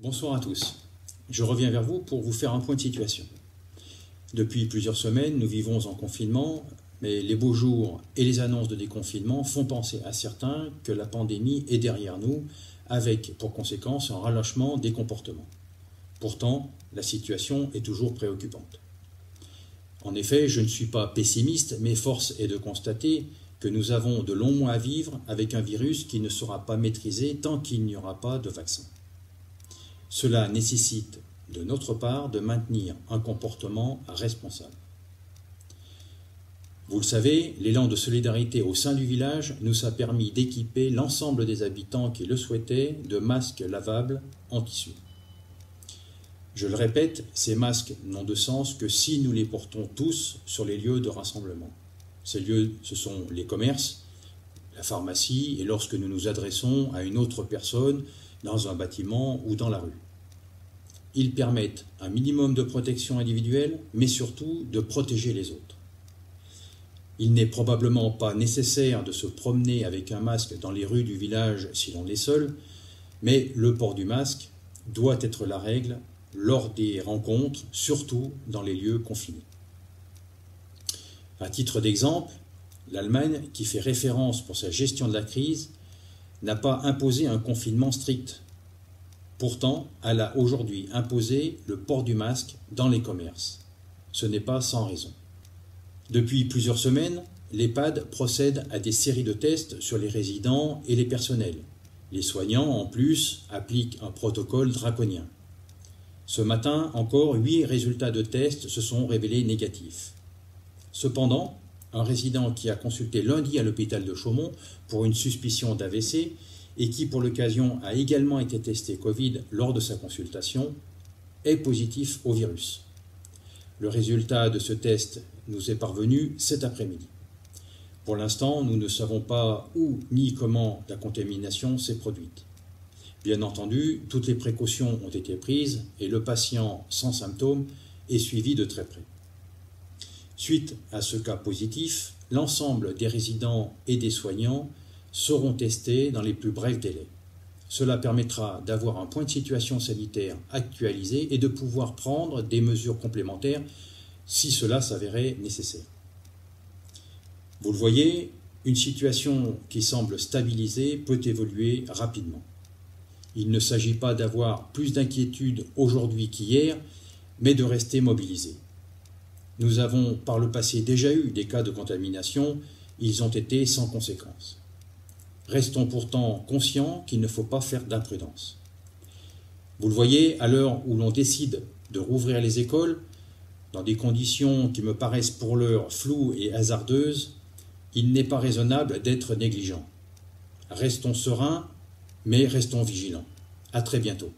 Bonsoir à tous. Je reviens vers vous pour vous faire un point de situation. Depuis plusieurs semaines, nous vivons en confinement, mais les beaux jours et les annonces de déconfinement font penser à certains que la pandémie est derrière nous, avec pour conséquence un relâchement des comportements. Pourtant, la situation est toujours préoccupante. En effet, je ne suis pas pessimiste, mais force est de constater que nous avons de longs mois à vivre avec un virus qui ne sera pas maîtrisé tant qu'il n'y aura pas de vaccin. Cela nécessite de notre part de maintenir un comportement responsable. Vous le savez, l'élan de solidarité au sein du village nous a permis d'équiper l'ensemble des habitants qui le souhaitaient de masques lavables en tissu. Je le répète, ces masques n'ont de sens que si nous les portons tous sur les lieux de rassemblement. Ces lieux, ce sont les commerces, la pharmacie et lorsque nous nous adressons à une autre personne dans un bâtiment ou dans la rue. Ils permettent un minimum de protection individuelle, mais surtout de protéger les autres. Il n'est probablement pas nécessaire de se promener avec un masque dans les rues du village si l'on est seul, mais le port du masque doit être la règle lors des rencontres, surtout dans les lieux confinés. À titre d'exemple, l'Allemagne, qui fait référence pour sa gestion de la crise, n'a pas imposé un confinement strict. Pourtant, elle a aujourd'hui imposé le port du masque dans les commerces. Ce n'est pas sans raison. Depuis plusieurs semaines, l'EHPAD procède à des séries de tests sur les résidents et les personnels. Les soignants, en plus, appliquent un protocole draconien. Ce matin, encore, 8 résultats de tests se sont révélés négatifs. Cependant, un résident qui a consulté lundi à l'hôpital de Chaumont pour une suspicion d'AVC et qui, pour l'occasion, a également été testé Covid lors de sa consultation, est positif au virus. Le résultat de ce test nous est parvenu cet après-midi. Pour l'instant, nous ne savons pas où ni comment la contamination s'est produite. Bien entendu, toutes les précautions ont été prises et le patient sans symptômes est suivi de très près. Suite à ce cas positif, l'ensemble des résidents et des soignants seront testés dans les plus brefs délais. Cela permettra d'avoir un point de situation sanitaire actualisé et de pouvoir prendre des mesures complémentaires si cela s'avérait nécessaire. Vous le voyez, une situation qui semble stabilisée peut évoluer rapidement. Il ne s'agit pas d'avoir plus d'inquiétude aujourd'hui qu'hier, mais de rester mobilisé. Nous avons par le passé déjà eu des cas de contamination, ils ont été sans conséquence. Restons pourtant conscients qu'il ne faut pas faire d'imprudence. Vous le voyez, à l'heure où l'on décide de rouvrir les écoles, dans des conditions qui me paraissent pour l'heure floues et hasardeuses, il n'est pas raisonnable d'être négligent. Restons sereins, mais restons vigilants. À très bientôt.